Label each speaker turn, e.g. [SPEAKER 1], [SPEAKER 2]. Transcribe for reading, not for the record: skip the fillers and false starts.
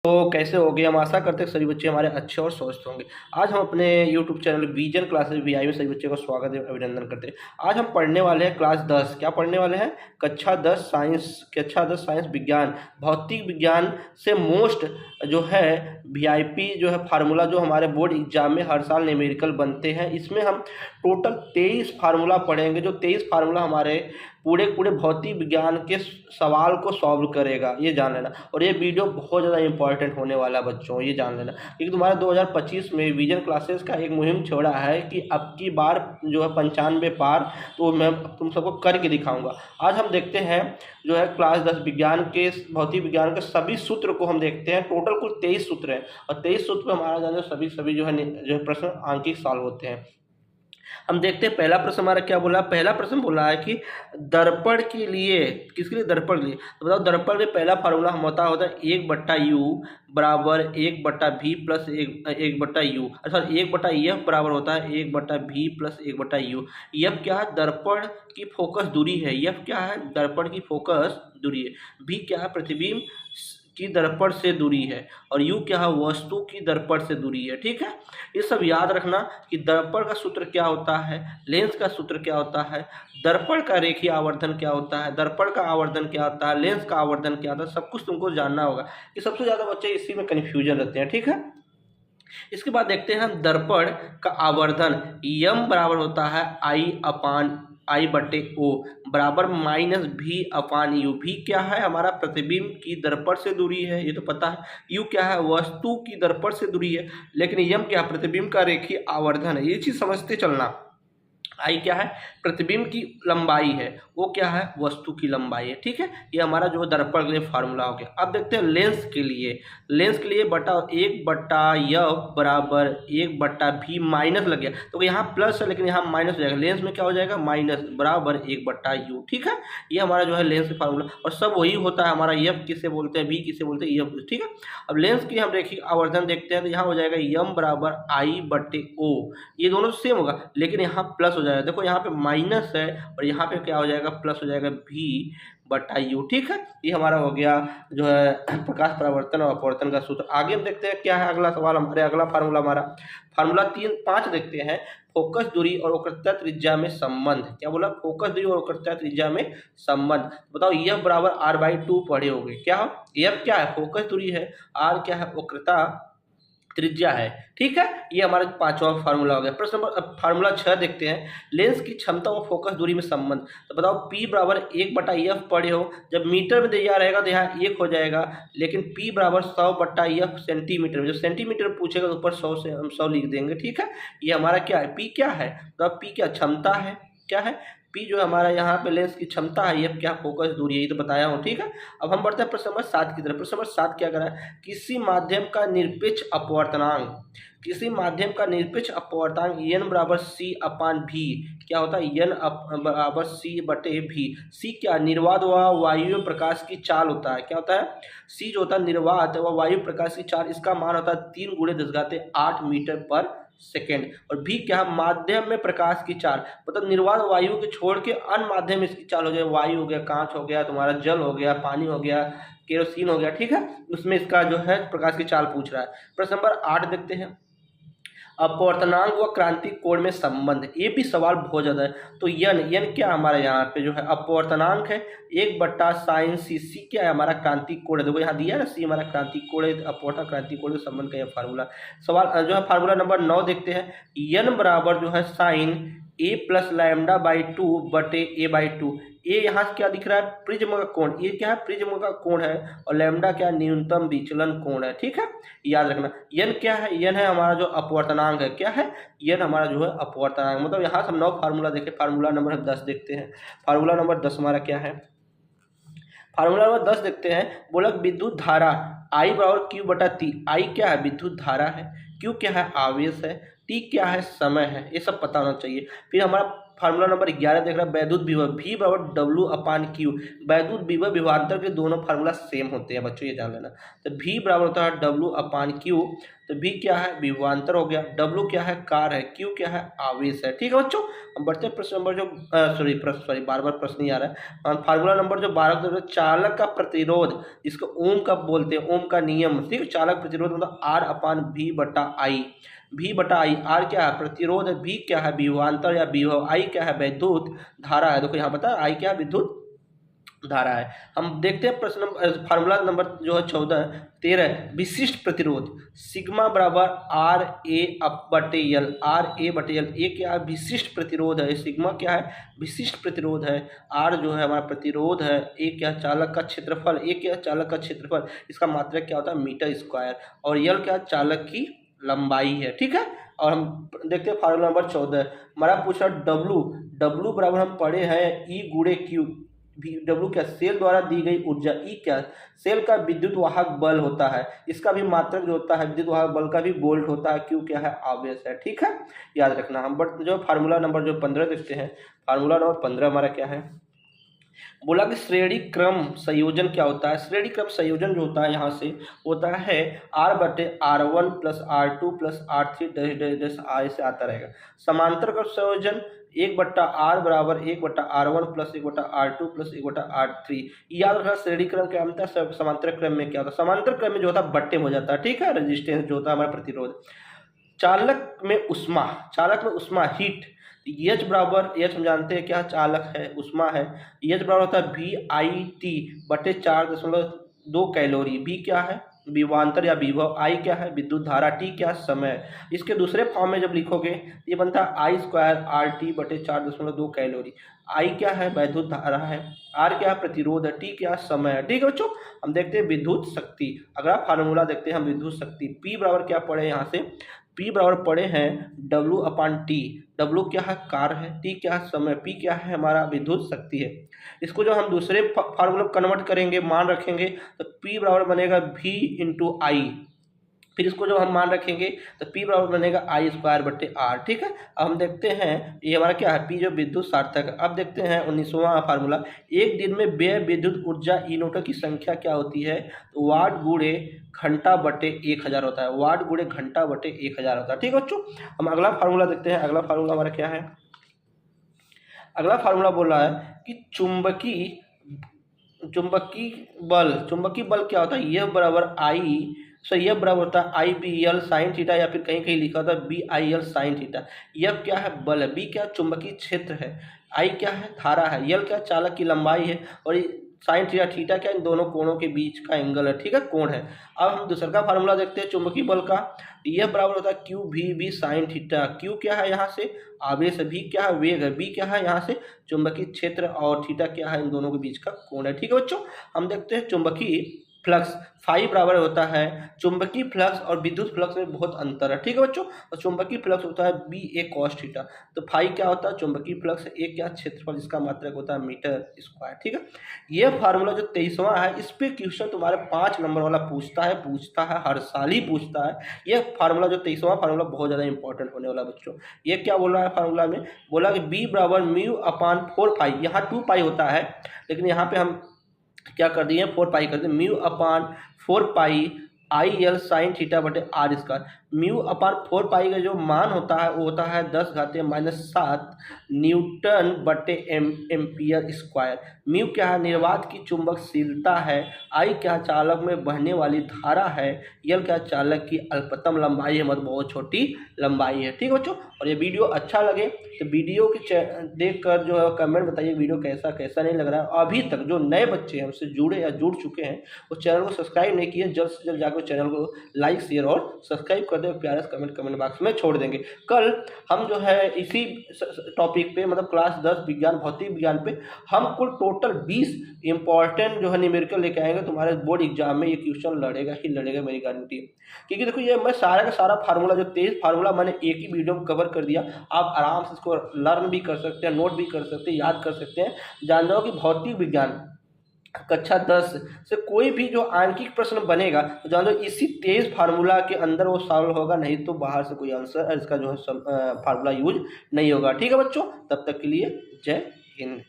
[SPEAKER 1] तो कैसे हो गए। हम आशा करते हैं सभी बच्चे हमारे अच्छे और स्वस्थ होंगे। आज हम अपने YouTube channel vision classes VI में सभी बच्चों का स्वागत एवं अभिनंदन करते हैं। आज हम पढ़ने वाले हैं क्लास 10। क्या पढ़ने वाले हैं? कक्षा 10 साइंस विज्ञान, भौतिक विज्ञान से मोस्ट जो है वीआईपी जो है फार्मूला जो हमारे बोर्ड एग्जाम में हर साल न्यूमेरिकल बनते हैं। इसमें हम टोटल 23 फार्मूला पढ़ेंगे। जो 23 फार्मूला हमारे पूरे भौतिक विज्ञान के सवाल को सॉल्व करेगा, ये जान लेना। और ये वीडियो बहुत ज़्यादा इंपॉर्टेंट होने वाला है बच्चों, ये जान लेना। क्योंकि तुम्हारा 2025 में विजन क्लासेस का एक मुहिम छोड़ा है कि अब की बार जो है 95 पार, तो मैं तुम सबको करके दिखाऊंगा। आज हम देखते हैं जो है क्लास 10 विज्ञान के भौतिक विज्ञान के सभी सूत्र को हम देखते हैं। टोटल कुल 23 सूत्र हैं और 23 सूत्र पे हमारा जाने सभी जो है प्रश्न आंकिक सॉल्व होते हैं। हम देखते हैं पहला प्रश्न हमारा क्या बोला। पहला प्रश्न बोला है कि दर्पण के लिए, किसके लिए? दर्पण के लिए। तो बताओ दर्पण में पहला फार्मूला हम होता है 1/u बराबर 1/v प्लस 1/u। अच्छा, 1/f बराबर होता है 1/v प्लस 1/u। एफ क्या है? दर्पण की फोकस दूरी है। एफ क्या है? दर्पण की फोकस दूरी है। v क्या है? प्रतिबिंब की दर्पण से दूरी है। और u क्या है? वस्तु की दर्पण से दूरी है। ठीक है, ये सब याद रखना कि दर्पण का सूत्र क्या होता है, लेंस का सूत्र क्या होता है, दर्पण का रेखीय आवर्धन क्या होता है, दर्पण का आवर्धन क्या होता है, लेंस का आवर्धन क्या होता है, सब कुछ तुमको जानना होगा। ये सबसे ज्यादा बच्चे इसी में कन्फ्यूजन रहते हैं। ठीक है, इसके बाद देखते हैं हम दर्पण का आवर्धन। यम बराबर होता है I/O बराबर -V/U। भी क्या है? हमारा प्रतिबिंब की दर्पण से दूरी है, ये तो पता है। यू क्या है? वस्तु की दर्पण से दूरी है। लेकिन यम क्या है? प्रतिबिंब का रेखीय आवर्धन है। ये चीज समझते चलना। आई क्या है? प्रतिबिंब की लंबाई है। वो क्या है? वस्तु की लंबाई है। ठीक है, ये हमारा जो दर्पण के लिए फार्मूला हो गया। अब देखते हैं लेंस के लिए। लेंस के लिए 1/f बराबर 1/v माइनस लग गया, तो यहाँ प्लस है लेकिन यहाँ माइनस हो जाएगा। लेंस में क्या हो जाएगा? माइनस बराबर 1/u। ठीक है, ये हमारा जो है लेंस का फार्मूला। और सब वही होता है हमारा। एफ किसे बोलते हैं, v किसे बोलते हैं, एफ। ठीक है, अब लेंस की हम रेखीय आवर्धन देखते हैं तो यहाँ हो जाएगा यम बराबर I/O। ये दोनों सेम होगा लेकिन यहाँ प्लस हो जाएगा। देखो यहाँ पे माइनस है और यहाँ पे क्या हो जाएगा? प्लस हो जाएगा V/U। ठीक है, ये हमारा हो गया जो है प्रकाश परावर्तन और अपवर्तन का सूत्र। आगे हम देखते हैं क्या है अगला सवाल हमारे। अगला फार्मूला हमारा फार्मूला 5 देखते हैं। फोकस दूरी और वक्रता त्रिज्या में संबंध। क्या बोला? फोकस दूरी और वक्रता त्रिज्या में संबंध। बताओ F बराबर R/2 पढ़े होंगे। क्या हो? F क्या है? फोकस दूरी है। R क्या है? वक्रता त्रिज्या है। ठीक है, ये हमारा 5वां फार्मूला हो गया। प्रश्न नंबर फार्मूला 6 देखते हैं। लेंस की क्षमता और फोकस दूरी में संबंध। तो बताओ P बराबर 1/f पढ़े हो। जब मीटर में दिया रहेगा तो यहाँ 1 हो जाएगा, लेकिन P बराबर 100/f सेंटीमीटर में। जो सेंटीमीटर पूछेगा तो ऊपर 100 से हम 100 लिख देंगे। ठीक है, ये हमारा क्या है? P क्या है? तो P क्या? क्षमता है। क्या है? P जो हमारा यहाँ पे लेंस की क्षमता है। F क्या? फोकस दूरी है, ये तो बताया हूँ। ठीक है, अब हम बढ़ते हैं प्रश्न नंबर 7 की तरफ। प्रश्न नंबर 7 क्या करा है? किसी माध्यम का निरपेक्ष अपवर्तनांक, किसी माध्यम का निरपेक्ष अपवर्तनांक n बराबर C/v क्या होता है? n बराबर C/v। C क्या? निर्वात व वायु प्रकाश की चाल होता है। क्या होता है? C जो होता है निर्वात व वायु प्रकाश की चाल, इसका मान होता है 3 × 10⁸ मीटर पर सेकेंड। और भी क्या? माध्यम में प्रकाश की चाल, मतलब निर्वात वायु के छोड़ के अन्य माध्यम में इसकी चाल हो जाए। वायु हो गया, कांच हो गया, तुम्हारा जल हो गया, पानी हो गया, केरोसिन हो गया। ठीक है, उसमें इसका जो है प्रकाश की चाल पूछ रहा है। प्रश्न नंबर 8 देखते हैं। अपवर्तनांक व क्रांतिक कोण में संबंध। ये भी सवाल बहुत ज्यादा है। तो n क्या हमारा यहाँ पे जो है अपवर्तनांक है। 1/sin c क्या है? हमारा क्रांतिक कोण है। देखो यहाँ दिया है ना, सी हमारा क्रांतिक कोण है। अपवर्तन क्रांतिक कोण के संबंध का यह फार्मूला। सवाल जो है फार्मूला नंबर 9 देखते हैं। n बराबर जो है sin a प्लस λ/2/a/2। ये यहाँ क्या दिख रहा है? प्रिज्म का कोण। ये क्या है? प्रिज्म का कोण है। और लैम्डा क्या? न्यूनतम विचलन कोण है। ठीक है, याद रखना। n क्या है? n है हमारा जो अपवर्तनांक है। क्या है? n हमारा जो है अपवर्तनांक। मतलब यहाँ से हम 9 फार्मूला देखे। फार्मूला नंबर 10 देखते हैं। फार्मूला नंबर 10 हमारा क्या है? फार्मूला नंबर 10 देखते हैं। बोला विद्युत धारा I बराबर Q/T। I क्या है? विद्युत धारा है। Q क्या है? आवेश है। T क्या है? समय है। ये सब पता होना चाहिए। फिर हमारा फार्मूला नंबर 11 देख रहा है, वैद्युत विभव V बराबर W/Q। वैद्युत विभव विभवांतर के दोनों फार्मूला सेम होते हैं बच्चों, ये जान लेना। तो V बराबर होता है W/Q। तो V क्या है, विभवांतर हो गया, W क्या है, कार्य है, Q क्या है, आवेश है। ठीक है बच्चों, हम बढ़ते हैं प्रश्न नंबर जो बार बार प्रश्न नहीं आ रहा है। फार्मूला नंबर जो 12 चालक का प्रतिरोध, जिसको ओम का बोलते हैं, ओम का नियम। ठीक है, चालक प्रतिरोध मतलब R/V/I। V/I, आर क्या है, प्रतिरोध है, V क्या है, विभवांतर या विभव, I क्या है, विद्युत धारा है। देखो यहाँ पता है I क्या है, विद्युत धारा है। हम देखते हैं प्रश्न फार्मूला नंबर जो है 13 विशिष्ट प्रतिरोध, सिग्मा बराबर RA/L। RA/L, ये क्या है, विशिष्ट प्रतिरोध है। सिग्मा क्या है, विशिष्ट प्रतिरोध है। R जो है हमारा प्रतिरोध है। ए क्या, चालक का क्षेत्रफल, ए क्या, चालक का क्षेत्रफल, इसका मात्रक क्या होता है, मीटर स्क्वायर। और L क्या, चालक की लंबाई है। ठीक है, और हम देखते हैं फार्मूला नंबर 14, हमारा पूछा W बराबर हम पढ़े हैं E/Q। W क्या, सेल द्वारा दी गई ऊर्जा। E क्या, सेल का विद्युत वाहक बल होता है, इसका भी मात्रक जो होता है विद्युत वाहक बल का भी वोल्ट होता है। Q क्या है, आवेश है। ठीक है, याद रखना। हम बट जो फार्मूला नंबर जो 15 देखते हैं, फार्मूला नंबर 15 हमारा क्या है, बोला कि श्रेणी क्रम संयोजन क्या होता है। श्रेणी क्रम संयोजन जो होता है यहाँ से होता है R/R1 + R2 + R3 R से आता रहेगा। समांतर क्रम संयोजन 1/R बराबर 1/R1 + 1/R2 + 1/R3। याद रखना श्रेणी क्रम क्या होता है, समांतर क्रम में क्या होता है, समांतर क्रम में जो होता है बट्टे हो जाता है। ठीक है, रेजिस्टेंस जो होता है हमारा प्रतिरोध। चालक में उष्मा हीट, H बराबर, H हम जानते हैं क्या, चालक है, उष्मा है। H बराबर होता है VIT/4.2 कैलोरी। V क्या है, विभवांतर या विभव, I क्या है, विद्युत धारा, T क्या, समय। इसके दूसरे फॉर्म में जब लिखोगे ये बनता है I²RT/4.2 कैलोरी। I क्या है, विद्युत धारा है, R क्या है, प्रतिरोध है, T क्या, समय है। ठीक है बच्चों, हम देखते हैं विद्युत शक्ति। अगला फार्मूला देखते हैं हम विद्युत शक्ति। P बराबर क्या पढ़े यहाँ से, P बराबर पढ़े हैं W/T। W क्या है, कार्य है, T क्या है, समय, P क्या है, हमारा विद्युत शक्ति है। इसको जो हम दूसरे फार्मूला कन्वर्ट करेंगे, मान रखेंगे, तो P बराबर बनेगा V/I। फिर इसको जब हम मान रखेंगे तो P बराबर बनेगा I²/R। ठीक है, अब हम देखते हैं ये हमारा क्या है, P जो विद्युत सार्थक है। अब देखते हैं 19वां फार्मूला, एक दिन में व्यय विद्युत ऊर्जा यूनिटों की संख्या क्या होती है, तो वाट गुणे घंटा बटे 1000 होता है। वाट गुणे घंटा बटे 1000 होता है। ठीक है बच्चों, हम अगला फार्मूला देखते हैं। अगला फार्मूला हमारा क्या है, अगला फार्मूला बोल रहा है कि चुंबकीय बल क्या होता है, F बराबर F बराबर होता है IBL sin थीटा, या फिर कहीं कहीं लिखा होता है BIL sin थीटा। F क्या है, बल है, B क्या, चुंबकीय क्षेत्र है, I क्या है, धारा है, L क्या, चालक की लंबाई है, और साइन थीटा क्या, इन दोनों कोणों के बीच का एंगल है। ठीक है, कोण है। अब हम दूसरा का फार्मूला देखते हैं चुंबकीय बल का। F बराबर होता है QVB sin थीटा। Q क्या है, यहाँ से आवेश है, V क्या है, वेग है, B क्या है, यहाँ से चुंबकीय क्षेत्र, और थीटा क्या है, इन दोनों के बीच का कोण है। ठीक है बच्चों, हम देखते हैं चुंबकीय फ्लक्स। फाई बराबर होता है, चुंबकीय फ्लक्स और विद्युत फ्लक्स में बहुत अंतर है। ठीक है बच्चों, और चुंबकीय फ्लक्स होता है BA cos थीटा। तो फाई क्या होता है, चुंबकीय फ्लक्स, A क्या, क्षेत्रफल, जिसका मात्रक होता है मीटर स्क्वायर। ठीक है, ये फार्मूला जो 23वां है, इस पे क्वेश्चन तुम्हारे 5 नंबर वाला पूछता है, हर साल ही पूछता है। ये फार्मूला जो 23वां फार्मूला बहुत ज़्यादा इंपॉर्टेंट होने वाला बच्चों। ये क्या बोल रहा है फार्मूला में, बोला कि B बराबर μ/4π, यहाँ 2π होता है, लेकिन यहाँ पे हम क्या कर दिए, 4π कर दिए, μ/4π IL sin थीटा बटे R स्क्वायर। μ/4π का जो मान होता है वो होता है 10⁻⁷ न्यूटन बटे एम्पियर स्क्वायर। म्यू क्या है, निर्वात की चुंबकशीलता है, आई क्या, चालक में बहने वाली धारा है, यल क्या, चालक की अल्पतम लंबाई है, मतलब बहुत छोटी लंबाई है। ठीक है बच्चों, और ये वीडियो अच्छा लगे तो वीडियो के देखकर जो है कमेंट बताइए वीडियो कैसा नहीं लग रहा है। अभी तक जो नए बच्चे हमसे जुड़े या जुड़ चुके हैं वो चैनल को सब्सक्राइब नहीं किए, जल्द से जल्द जाकर चैनल को लाइक शेयर और सब्सक्राइब कर दें, प्यारा कमेंट बॉक्स में छोड़ देंगे। कल हम जो है इसी टॉपिक पे, मतलब क्लास 10 विज्ञान भौतिक विज्ञान पे हम कुल टोटल 20 इंपॉर्टेंट जो है न्यूमेरिकल लेके आएंगे। तुम्हारे बोर्ड एग्जाम में ये क्वेश्चन लड़ेगा ही लड़ेगा, मेरी गारंटी है। क्योंकि देखो ये मैं सारा का सारा फार्मूला जो 23 फार्मूला मैंने एक ही वीडियो में कवर कर दिया। आप आराम से इसको लर्न भी कर सकते हैं, नोट भी कर सकते हैं, याद कर सकते हैं। जान जाओ कि भौतिक विज्ञान कक्षा 10 से कोई भी जो आंकिक प्रश्न बनेगा तो जान लो इसी 23 फार्मूला के अंदर वो सॉल्व होगा, नहीं तो बाहर से कोई आंसर इसका जो है फार्मूला यूज नहीं होगा। ठीक है बच्चों, तब तक के लिए जय हिंद।